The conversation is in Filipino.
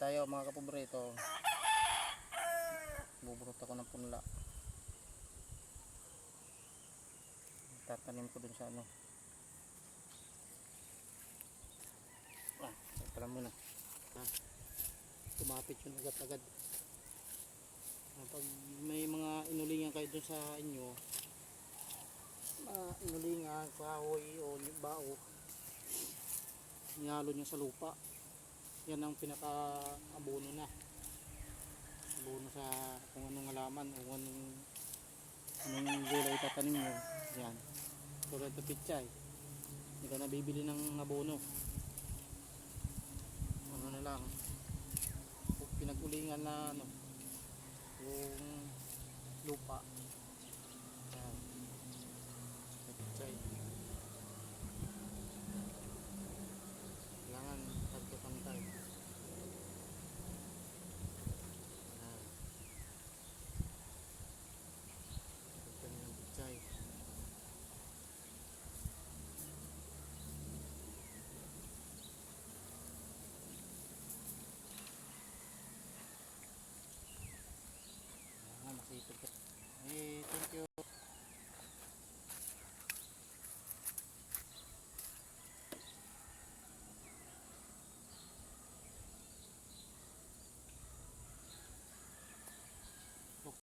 tayo mga kapobrito. Buburot ako ng punla. Tatanim ko dun sa ano. Ito lang muna. Tumapit yun agad-agad. Pag may mga inulingan kayo dun sa inyo, inulingan, kahoy o bao, inalo nyo sa lupa. Yan ang pinaka abono na. Abono sa kung anong halaman o anong gulay tatanim nyo. Yan. Tulad ito pichay. Hindi ka nabibili ng abono. Ano na lang. Pinag-ulingan na ano, yung lupa.